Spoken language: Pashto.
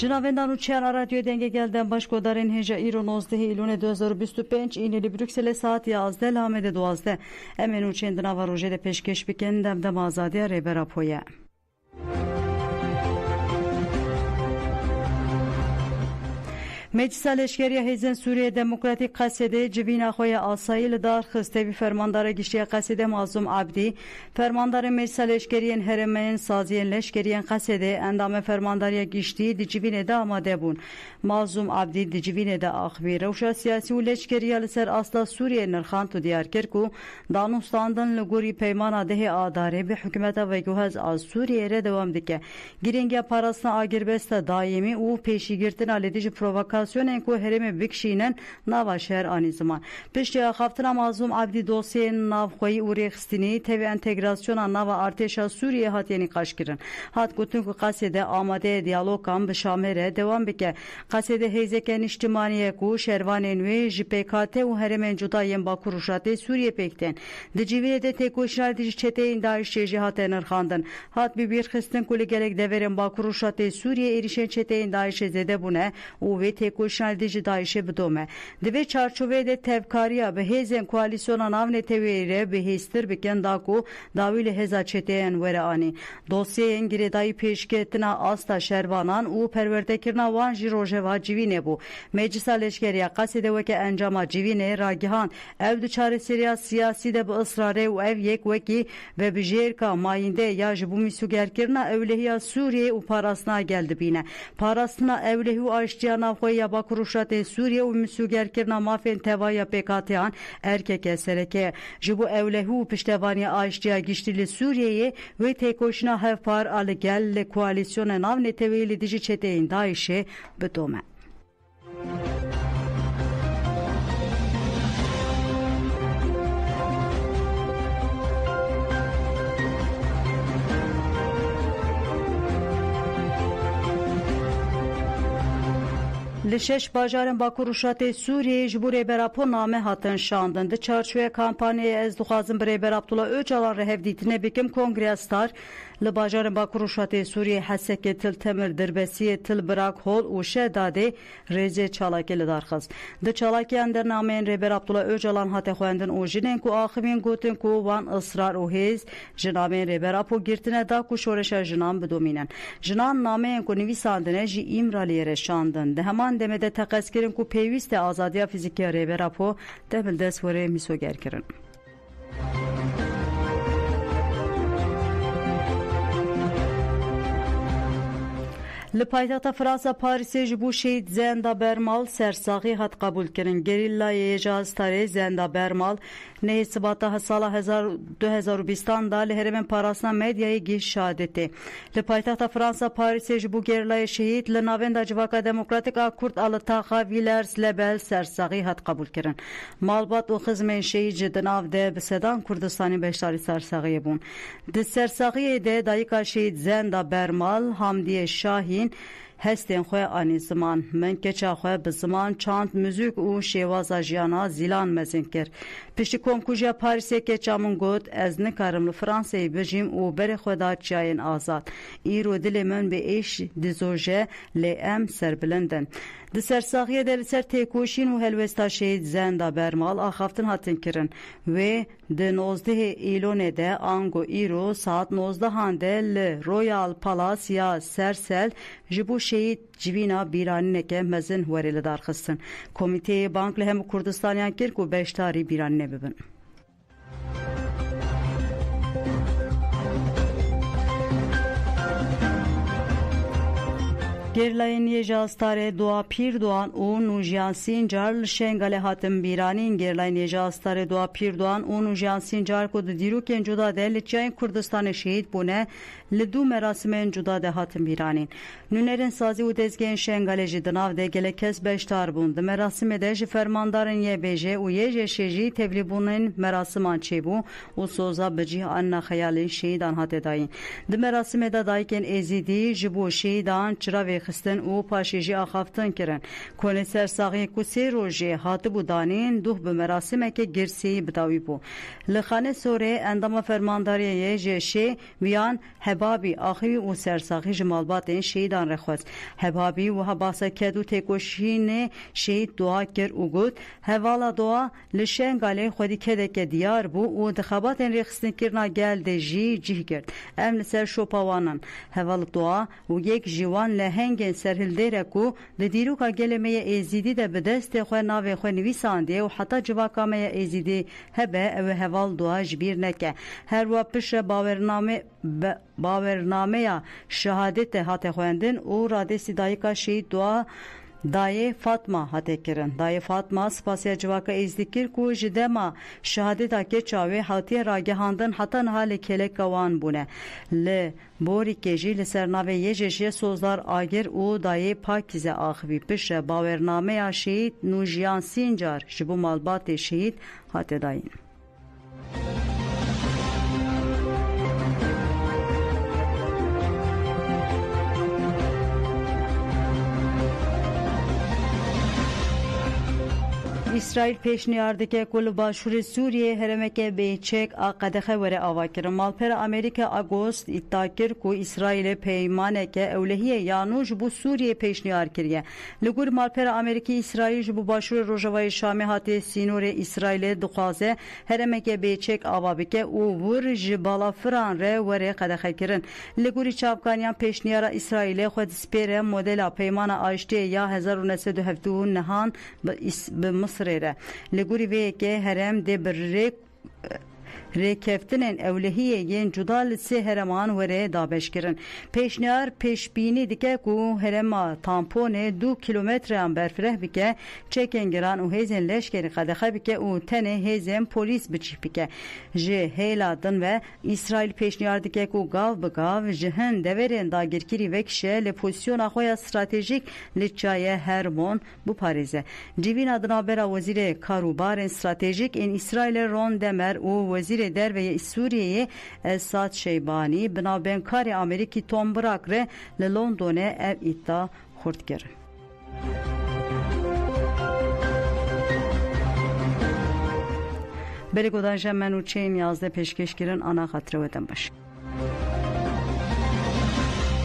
Jinavendان و چهار رادیو دنگ گلدن باشکودارین هجا ایرو 19 ایلون 2025 اینی بروکسل ساعت 11 لامد 12 امنو چندنا و روژه ده پیشکش بکن دم آزادی ریبرا پویه. مجلس لشکری هیزن سوریه دموکراتیک قصیده جوین خوی آسایل دار خسته بی فرماندار گشتی قصیده معظم عبدی فرماندار مجلس لشکری هرمین سازی لشکری قصیده اندام فرمانداری گشتی دی جوین ده آماده بون معظم عبدی دی جوین ده آخوی روشا سیاسی و لشکری لسر اصلا سوریه نرخان تو دیار کرکو دانوستاندن لگوری پیمان ده آداره به حکومت و گوهز از سوریه را دوام دکه گیرنگی پاراسنا آگربست دائمی و پیشیگرتن آلیدیج پرووکاسیون کو هرم بکشینن نوا شهر آنی زمان پشتی خافتنا معظم عبدی دوسیه ناو خوی و ریخستینی تیوی انتگراسیون نوا ارتشا سوریه هات یعنی قاش کرن هات گوتن کو قصیده آماده دیالوگ کام به شامره دوام بکه قصیده هیزکن اجتماعی کو شهروان نوی جپکاته و هرم جدایم با کروشات سوریه پکتن دجیوی ده تکوشنال دیج چته این داعش جهات نرخاندن هات بیر خستن کلی گلک دورن با کروشات سوریه ایریشن چته این داعش زده بونه و کوشنال دیج داعشه بدومه دوی چارچوبه ده تفکاریا به هیزن کوالیسیون ناو نتویره به هیستر بکن داکو داویل هزا چتین وره آنی دوسیه انگیردایی پیشکتنا آستا شهروانان و پرورده کرنا وان جی روژه جیوینه بو مجلس لشکری قصیده وکه انجام جیوینه راگهان او دوچار سریا سیاسی ده به اصراره و او یک وکی و بجیر که ماینده یا جبو میسوگر کرنا اولهی سوریه و پاراسنا گلد بینه پاراسنا اولهی و آشتیانا خوی با کروشات سوریه و مسوگر کرنا مافین توایا پیکاتیان erkek sereke jibu evlehu piştevani aştiya giştili Suriye'ye ve tekoşna hevpar al gel koalisyona nav neteveli dici çeteyin daişe bedome. لشش باجارن با کروشات سوریه جبور براپو نامه هاتن شاندن ده چارچوه کامپانیه از دخوازن بره برابطولا öcalan rehevditine bikim kongrestar لباجارن با کروشات سوریه حسک تل تمر دربسی تل براک هول و شداده رزه چالاکی لدارخز ده چالاکی اندر نامه رهبر عبدالله öcalan هاته خوندن او جنن کو آخمین گوتن کو وان اصرار و هیز جنامه رهبر اپو گرتنه دا کو شورش جنام بدومینن جنان نامه کو نویساندنه جی ایمرالیه رشاندن ده همان demede taqaskirin ku peyvist azadiya fiziki rebe rapo debil desvore misoger kirin. لپایتخت فرانسا پاریس جبو شهید زندا برمال سرساقی هات قبول کرن گریلا اجازتاری زندا برمال نه سباتا سال 2020 دا لهرمن پاراسنا مدیای گیش شهادتی لپایتخت فرانسا پاریس جبو گریلا شهید لناوند جواکا دموکراتیک اکورد التاخا ویلرز لبل سرساقی هات قبول کرن مالبات و خزمن شهید جدناو ده بسدان کردستانی بشاری سرساقی بون ده سرساقی ده دایکا شهید زندا برمال حمدی شاهین هستن خواه آنی زمان من کچا خواه بزمان چاند موزیک و شیوازا جیانا زیلان مزین کر پشتی کنکوژیا پاریسی کچا من گود از نکارم لفرانسایی بجیم و بر خدا چاین آزاد ایرو دل من به ایش دیزوژه لیم سربلندن د سرساقیه دل سر تکوشین و هلوستا شهید زندا برمال آخافتن هاتن کرن و د 19 ایلون ده آنگو ایرو ساعت 19 هنده رویال پالاس یا سرسل جبو شهید جوینا بیرانی که مزن وریل دارخستن کمیته بانک لهم کردستانیان کرد و بیشتاری بیرانی نببن گرلاین جاستار دوا پیر دوان و نوجیان سینجار شنگل هاتم بیرانین گرلاین جاستار دوا پیر دوان و نوجیان سینجار کد دیرو کن جدا ده لچاین کردستان شهید بونه لدو مراسمین جدا ده هاتم بیرانین نونرین سازی و دزگین شنگل جدناو ده گله کس بشتار بوند مراسم ده فرماندارن یه بیجه و یه شجی تبلیبونن مراسمان چه بو و سوزا بجی آن خیال شهیدان هات داین ده مراسم ده دایکن ازیدی جبو شهیدان چرا rêxistin û paşêjî axaftin kirin. Konê sersaxiyê ku sê rojê hatibû danîn duh bi merasimeke girsî bidawî bû. Li Xanesorê endama fermandariyê ji şê viyan hebabî axivî û sersaxî ji malbatên şehîdan re xwest. Hebabî wiha basa ket û têkoşînê şehîd dua kir û got hevala dua li Şengalê xwedî kedeke diyar bû û dixebatên rêxistinekirina gel de jî cih girt. Em li ser şopa wan in. Hevala dua û yek ji wan lehengên serhildêre ku di dîroka gelê me ye Êzîdî de bi destê xwe navê xwe nivîsandiye û heta civaka me ye Êzîdî hebe ew ê heval dua ji bîr neke. Her wa pişre bawernameya şehadetê hate xwendin û radestî dayika şehîd dua Dayê Fatma hate kirin. Dayê Fatma spasiya civaka Êzidî kir ku ji dema şehadeta keça wê hatiye ragihandin heta niha lê keleka wan bûne. Li borîkê jî li ser navê Yêjêşiye Sozlar Agir û dayê Pakîze axivî pişre bawernameya şehîd Nûjiyan Sîncar ji bo malbatê şehîd hate dayîn. İsrail pêşniyar dike ku li başûrê Sûriyê heremeke bêçek a qedexe were ava kirin. Malpera Amerîka Agost îddia kir ku İsraîlê peymaneke ewlehiyê ya nû ji bo Sûriyê pêşniyar kiriye. Li gor malpera Amerîkî İsraîl ji bo başûrê Rojavayê Şamê hatiye sînorê İsraîlê dixwaze heremeke bêçek ava bike û wir ji balafiran re were qedexe kirin. Li gorî çavkaniyan pêşniyara İsraîlê xwe dispêre modela peymana aştiyê ya 1972 nihan bi Mısır li gorî vê yekê herem dê bi rêkeftinên ewlehiyê yên cuda li sê hereman were dabeşkirin. Pêşniyar pêşbînî dike ku herema tamponê 2 kilometreyan berfireh bike, çekên giran û hêzên leşkerî qedexe bike û tenê hêzên polîs biçî bike. Ji hêla din ve İsraîl pêşniyar dike ku gav bi gav ji hin deverên dagirkirî vekişe li pozisyona xwe ya stratejîk li çayê Hermon biparêze. Civîna dinavbera wezîrê karûbarên stratejîk ên İsraîlê Ron Demer û wezîrê derveyê Sûriyeyê Esad Şeybanî bi navbênkarê Amerîkî Tom Brak re li Londonê ev îddia xurt kirin. Berê godan jemmen û çeyên 11 pêşkêşkirin ana xatirê we dem baş.